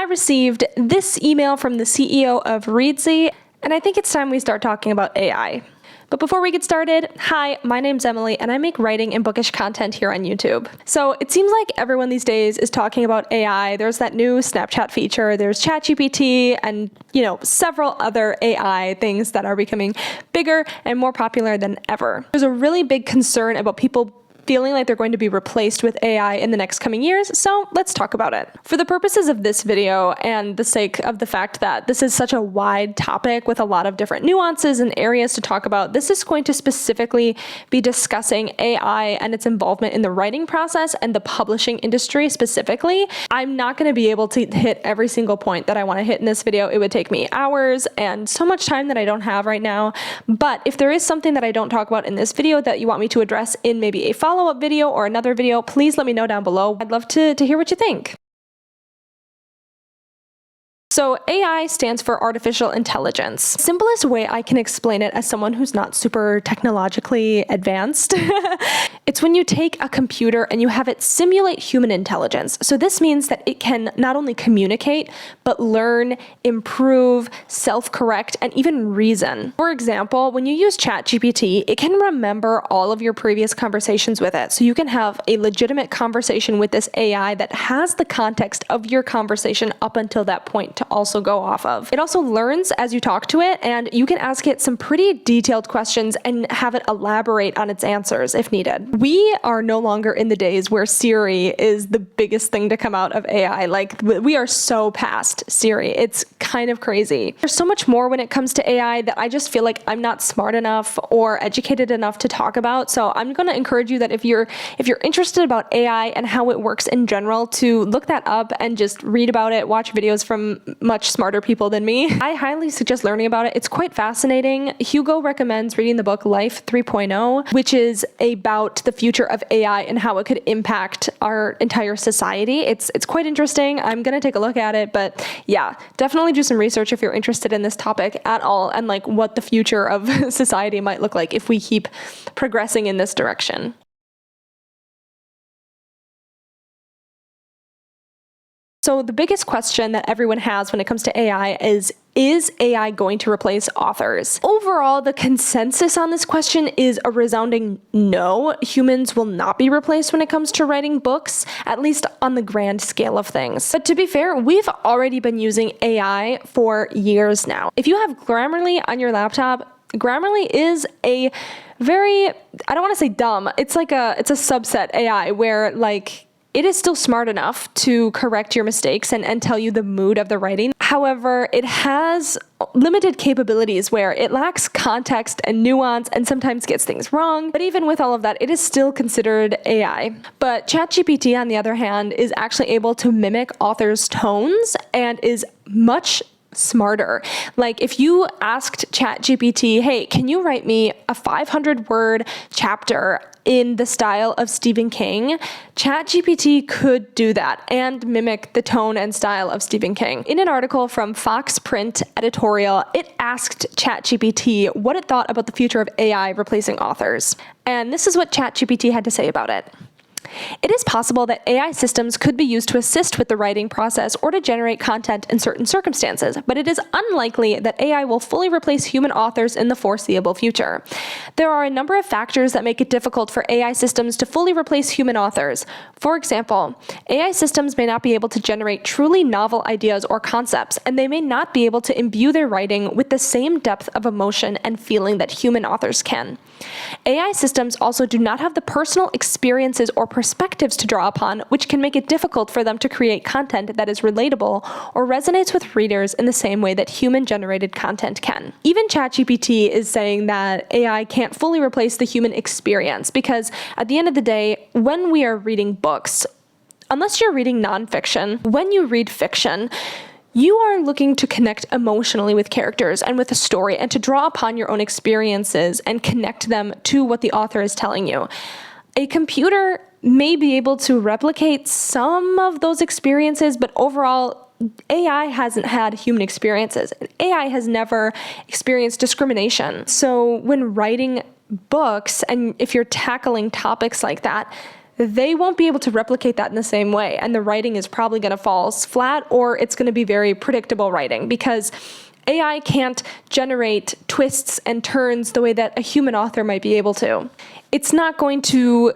received this email from the CEO of Readsy, and I think it's time we start talking about AI. But before we get started, hi, my name's Emily, and I make writing and bookish content here on YouTube. So it seems like everyone these days is talking about AI. There's that new Snapchat feature, there's ChatGPT, and several other AI things that are becoming bigger and more popular than ever. There's a really big concern about people feeling like they're going to be replaced with AI in the next coming years, so let's talk about it. For the purposes of this video and the sake of the fact that this is such a wide topic with a lot of different nuances and areas to talk about, this is going to specifically be discussing AI and its involvement in the writing process and the publishing industry specifically. I'm not going to be able to hit every single point that I want to hit in this video. It would take me hours and so much time that I don't have right now. But if there is something that I don't talk about in this video that you want me to address in maybe a follow-up video or another video, please let me know down below. I'd love to hear what you think. So AI stands for artificial intelligence. Simplest way I can explain it as someone who's not super technologically advanced, it's when you take a computer and you have it simulate human intelligence. So this means that it can not only communicate, but learn, improve, self-correct, and even reason. For example, when you use ChatGPT, it can remember all of your previous conversations with it. So you can have a legitimate conversation with this AI that has the context of your conversation up until that point to also go off of. It also learns as you talk to it, and you can ask it some pretty detailed questions and have it elaborate on its answers if needed. We are no longer in the days where Siri is the biggest thing to come out of AI. Like, we are so past Siri. It's kind of crazy. There's so much more when it comes to AI that I just feel like I'm not smart enough or educated enough to talk about. So I'm going to encourage you that if you're interested about AI and how it works in general, to look that up and just read about it, watch videos from much smarter people than me. I highly suggest learning about it. It's quite fascinating. Hugo recommends reading the book Life 3.0, which is about the future of AI and how it could impact our entire society. It's quite interesting. I'm going to take a look at it, but yeah, definitely do some research if you're interested in this topic at all and like what the future of society might look like if we keep progressing in this direction. So the biggest question that everyone has when it comes to AI is AI going to replace authors? Overall, the consensus on this question is a resounding no. Humans will not be replaced when it comes to writing books, at least on the grand scale of things. But to be fair, we've already been using AI for years now. If you have Grammarly on your laptop, Grammarly is a very, I don't want to say dumb, it's a subset AI where it is still smart enough to correct your mistakes and tell you the mood of the writing. However, it has limited capabilities where it lacks context and nuance and sometimes gets things wrong. But even with all of that, it is still considered AI. But ChatGPT, on the other hand, is actually able to mimic authors' tones and is much smarter. Like, if you asked ChatGPT, hey, can you write me a 500-word chapter in the style of Stephen King, ChatGPT could do that and mimic the tone and style of Stephen King. In an article from Fox Print Editorial, it asked ChatGPT what it thought about the future of AI replacing authors. And this is what ChatGPT had to say about it. It is possible that AI systems could be used to assist with the writing process or to generate content in certain circumstances, but it is unlikely that AI will fully replace human authors in the foreseeable future. There are a number of factors that make it difficult for AI systems to fully replace human authors. For example, AI systems may not be able to generate truly novel ideas or concepts, and they may not be able to imbue their writing with the same depth of emotion and feeling that human authors can. AI systems also do not have the personal experiences or perspectives to draw upon, which can make it difficult for them to create content that is relatable or resonates with readers in the same way that human-generated content can. Even ChatGPT is saying that AI can't fully replace the human experience because at the end of the day, when we are reading books, unless you're reading nonfiction, when you read fiction, you are looking to connect emotionally with characters and with a story and to draw upon your own experiences and connect them to what the author is telling you. A computer may be able to replicate some of those experiences, but overall, AI hasn't had human experiences. AI has never experienced discrimination. So when writing books, and if you're tackling topics like that, they won't be able to replicate that in the same way. And the writing is probably going to fall flat, or it's going to be very predictable writing, because AI can't generate twists and turns the way that a human author might be able to. It's not going to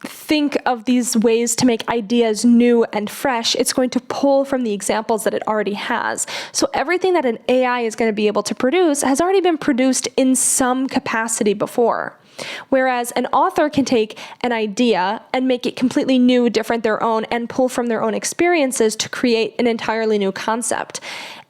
think of these ways to make ideas new and fresh. It's going to pull from the examples that it already has. So everything that an AI is going to be able to produce has already been produced in some capacity before. Whereas an author can take an idea and make it completely new, different, their own, and pull from their own experiences to create an entirely new concept.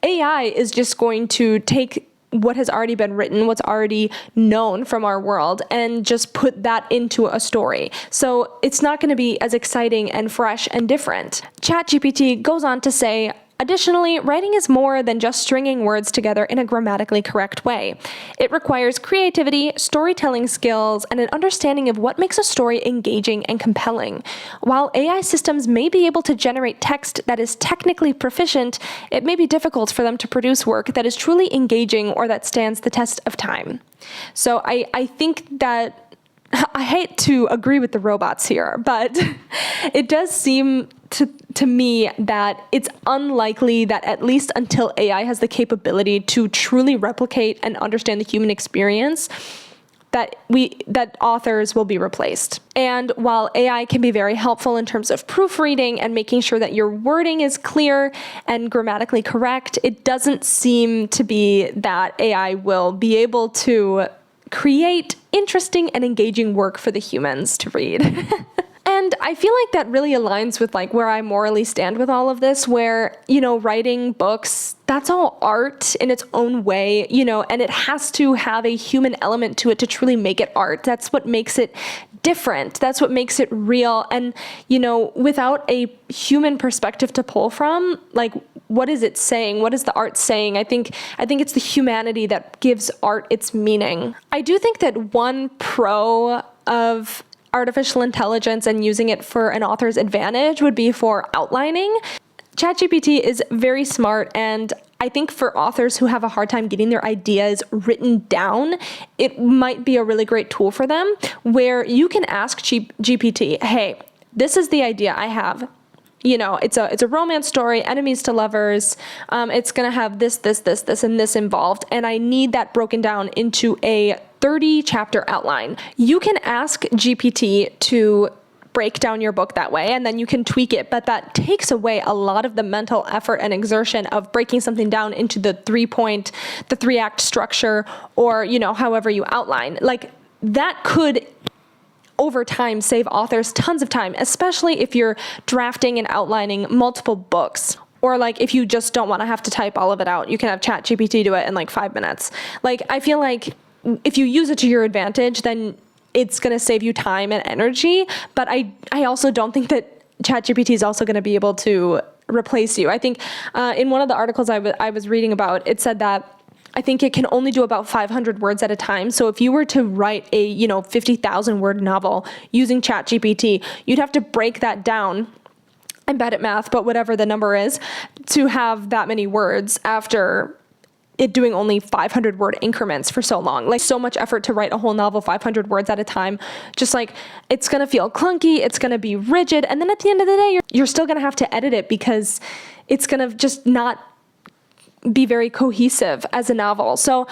AI is just going to take what has already been written, what's already known from our world, and just put that into a story. So it's not going to be as exciting and fresh and different. ChatGPT goes on to say, additionally, writing is more than just stringing words together in a grammatically correct way. It requires creativity, storytelling skills, and an understanding of what makes a story engaging and compelling. While AI systems may be able to generate text that is technically proficient, it may be difficult for them to produce work that is truly engaging or that stands the test of time. So I think that I hate to agree with the robots here, but it does seem to me that it's unlikely that, at least until AI has the capability to truly replicate and understand the human experience, that authors will be replaced. And while AI can be very helpful in terms of proofreading and making sure that your wording is clear and grammatically correct, it doesn't seem to be that AI will be able to create interesting and engaging work for the humans to read. And I feel like that really aligns with like where I morally stand with all of this, where, writing books, that's all art in its own way, and it has to have a human element to it to truly make it art. That's what makes it different. That's what makes it real. And, without a human perspective to pull from, like, what is it saying? What is the art saying? I think it's the humanity that gives art its meaning. I do think that one pro of artificial intelligence and using it for an author's advantage would be for outlining. ChatGPT is very smart, and I think for authors who have a hard time getting their ideas written down, it might be a really great tool for them, where you can ask GPT, hey, this is the idea I have. It's a romance story, enemies to lovers. It's going to have this, and this involved, and I need that broken down into a 30-chapter outline. You can ask GPT to break down your book that way, and then you can tweak it, but that takes away a lot of the mental effort and exertion of breaking something down into the 3-act structure, or, however you outline. Like, that could over time save authors tons of time, especially if you're drafting and outlining multiple books. Or like if you just don't want to have to type all of it out, you can have ChatGPT do it in like 5 minutes. Like, I feel like if you use it to your advantage, then it's going to save you time and energy. But I also don't think that ChatGPT is also going to be able to replace you. I think in one of the articles I was reading about, it said that I think it can only do about 500 words at a time. So if you were to write a 50,000 word novel using ChatGPT, you'd have to break that down. I'm bad at math, but whatever the number is, to have that many words after it doing only 500 word increments for so long. Like, so much effort to write a whole novel 500 words at a time. Just like, it's going to feel clunky, it's going to be rigid, and then at the end of the day, you're still going to have to edit it because it's going to just not be very cohesive as a novel. So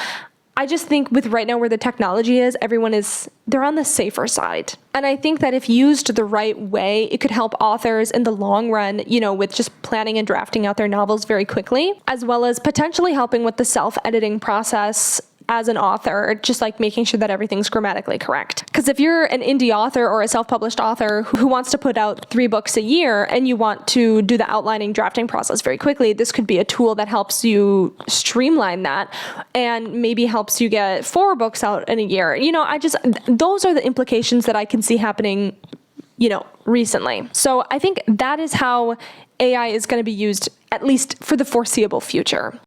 I just think with right now where the technology is, they're on the safer side. And I think that if used the right way, it could help authors in the long run, with just planning and drafting out their novels very quickly, as well as potentially helping with the self-editing process as an author, just like making sure that everything's grammatically correct. Because if you're an indie author or a self-published author who wants to put out 3 books a year and you want to do the outlining drafting process very quickly, this could be a tool that helps you streamline that and maybe helps you get 4 books out in a year. Those are the implications that I can see happening, recently. So I think that is how AI is going to be used, at least for the foreseeable future.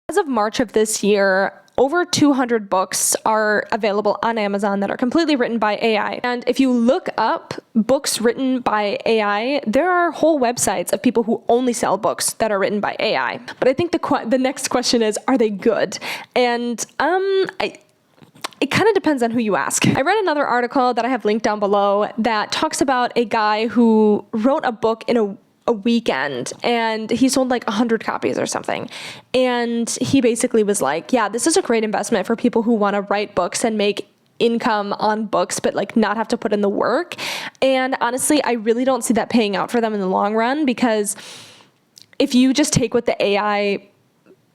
As of March of this year, over 200 books are available on Amazon that are completely written by AI. And if you look up books written by AI, there are whole websites of people who only sell books that are written by AI. But I think the next question is, are they good? And It kind of depends on who you ask. I read another article that I have linked down below that talks about a guy who wrote a book in a weekend, and he sold like 100 copies or something. And he basically was like, yeah, this is a great investment for people who want to write books and make income on books, but like not have to put in the work. And honestly, I really don't see that paying out for them in the long run, because if you just take what the AI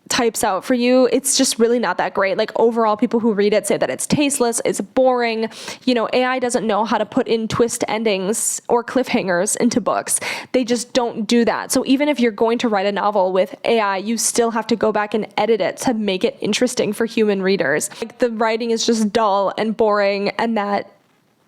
types out for you, it's just really not that great. Like overall, people who read it say that it's tasteless, it's boring. You know, AI doesn't know how to put in twist endings or cliffhangers into books. They just don't do that. So even if you're going to write a novel with AI, you still have to go back and edit it to make it interesting for human readers. Like the writing is just dull and boring, and that,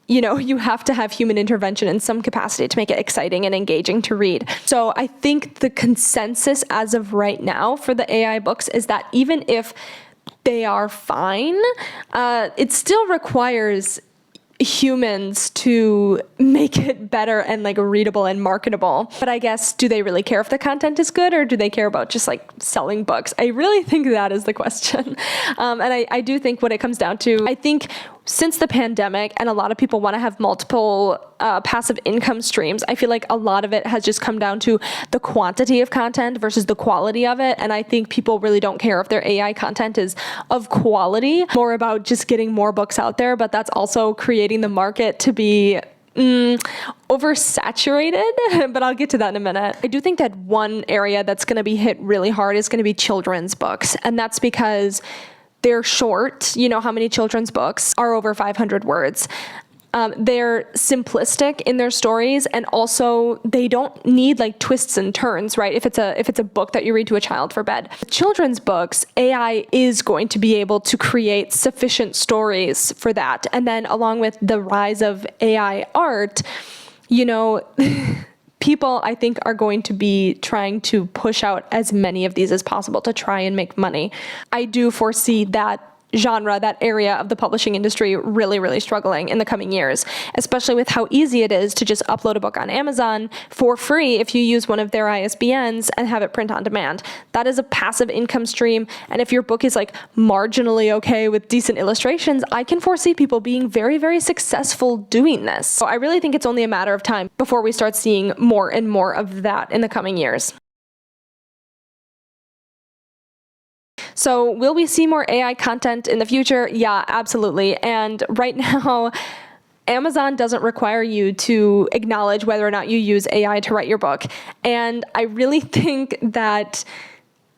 you know, you have to have human intervention in some capacity to make it exciting and engaging to read. So I think the consensus as of right now for the AI books is that even if they are fine, it still requires humans to make it better and like readable and marketable. But I guess, do they really care if the content is good, or do they care about just like selling books? I really think that is the question. And I do think what it comes down to, I think since the pandemic and a lot of people want to have multiple passive income streams, I feel like a lot of it has just come down to the quantity of content versus the quality of it. And I think people really don't care if their AI content is of quality, more about just getting more books out there. But that's also creating the market to be oversaturated, but I'll get to that in a minute. I do think that one area that's going to be hit really hard is going to be children's books. And that's because they're short. You know how many children's books are over 500 words. They're simplistic in their stories, and also they don't need like twists and turns, right? If it's a book that you read to a child for bed. Children's books, AI is going to be able to create sufficient stories for that. And then along with the rise of AI art, you know, people, I think, are going to be trying to push out as many of these as possible to try and make money. I do foresee that genre, that area of the publishing industry really, really struggling in the coming years, especially with how easy it is to just upload a book on Amazon for free if you use one of their ISBNs and have it print on demand. That is a passive income stream. And if your book is like marginally okay with decent illustrations, I can foresee people being very, very successful doing this. So I really think it's only a matter of time before we start seeing more and more of that in the coming years. So will we see more AI content in the future? Yeah, absolutely. And right now, Amazon doesn't require you to acknowledge whether or not you use AI to write your book. And I really think that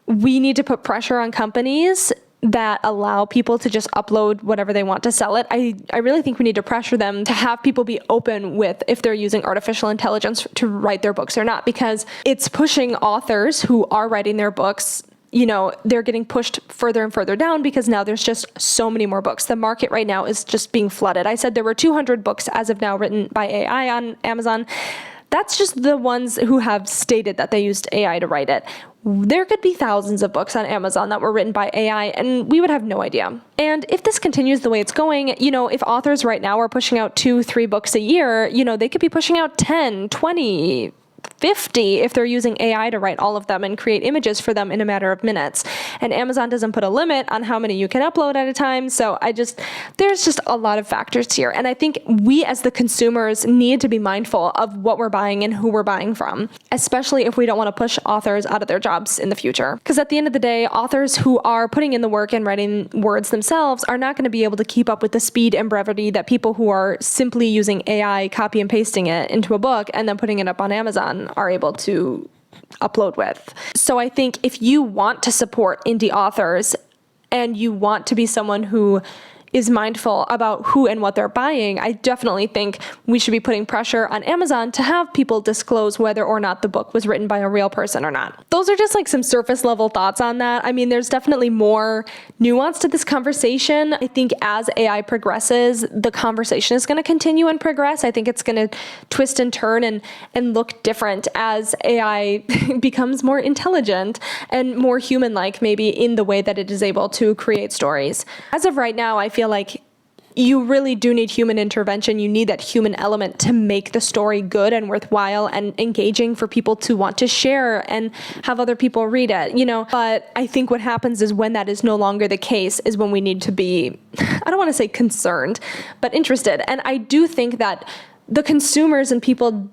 we need to put pressure on companies that allow people to just upload whatever they want to sell it. I really think we need to pressure them to have people be open with if they're using artificial intelligence to write their books or not, because it's pushing authors who are writing their books. You know, they're getting pushed further and further down because now there's just so many more books. The market right now is just being flooded. I said there were 200 books as of now written by AI on Amazon. That's just the ones who have stated that they used AI to write it. There could be thousands of books on Amazon that were written by AI, and we would have no idea. And if this continues the way it's going, you know, if authors right now are pushing out 2-3 books a year, you know, they could be pushing out 10, 20, 50 if they're using AI to write all of them and create images for them in a matter of minutes. And Amazon doesn't put a limit on how many you can upload at a time. So there's just a lot of factors here. And I think we as the consumers need to be mindful of what we're buying and who we're buying from, especially if we don't want to push authors out of their jobs in the future. Because at the end of the day, authors who are putting in the work and writing words themselves are not going to be able to keep up with the speed and brevity that people who are simply using AI, copy and pasting it into a book and then putting it up on Amazon are able to upload with. So I think if you want to support indie authors and you want to be someone who is mindful about who and what they're buying, I definitely think we should be putting pressure on Amazon to have people disclose whether or not the book was written by a real person or not. Those are just like some surface level thoughts on that. I mean, there's definitely more nuance to this conversation. I think as AI progresses, the conversation is going to continue and progress. I think it's going to twist and turn and look different as AI becomes more intelligent and more human-like, maybe in the way that it is able to create stories. As of right now, I feel like you really do need human intervention. You need that human element to make the story good and worthwhile and engaging for people to want to share and have other people read it, But I think what happens is when that is no longer the case is when we need to be, I don't want to say concerned, but interested. And I do think that the consumers and people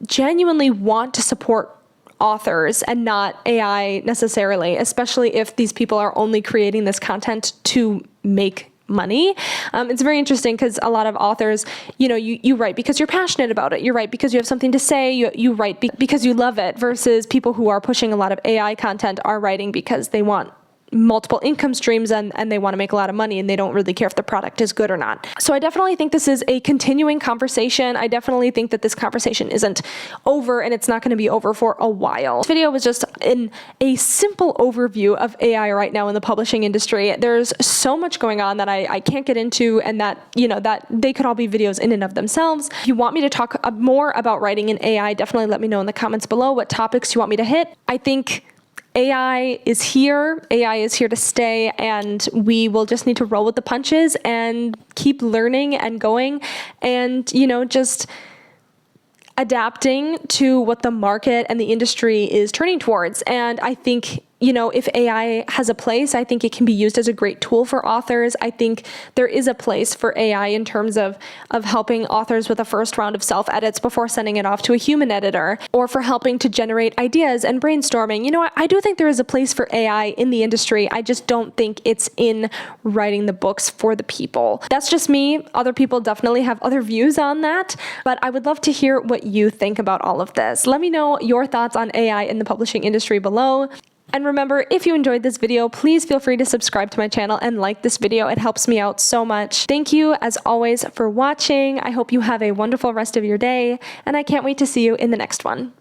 genuinely want to support authors and not AI necessarily, especially if these people are only creating this content to make money. It's very interesting because a lot of authors, you write because you're passionate about it. You write because you have something to say. You write because you love it, versus people who are pushing a lot of AI content are writing because they want multiple income streams and they want to make a lot of money and they don't really care if the product is good or not. So I definitely think this is a continuing conversation. I definitely think that this conversation isn't over and it's not going to be over for a while. This video was just a simple overview of AI right now in the publishing industry. There's so much going on that I can't get into, and that they could all be videos in and of themselves. If you want me to talk more about writing in AI, definitely let me know in the comments below what topics you want me to hit. I think AI is here to stay, and we will just need to roll with the punches and keep learning and going and, just adapting to what the market and the industry is turning towards. And I think, if AI has a place, I think it can be used as a great tool for authors. I think there is a place for AI in terms of helping authors with a first round of self-edits before sending it off to a human editor, or for helping to generate ideas and brainstorming. I do think there is a place for AI in the industry. I just don't think it's in writing the books for the people. That's just me. Other people definitely have other views on that, but I would love to hear what you think about all of this. Let me know your thoughts on AI in the publishing industry below. And remember, if you enjoyed this video, please feel free to subscribe to my channel and like this video. It helps me out so much. Thank you, as always, for watching. I hope you have a wonderful rest of your day, and I can't wait to see you in the next one.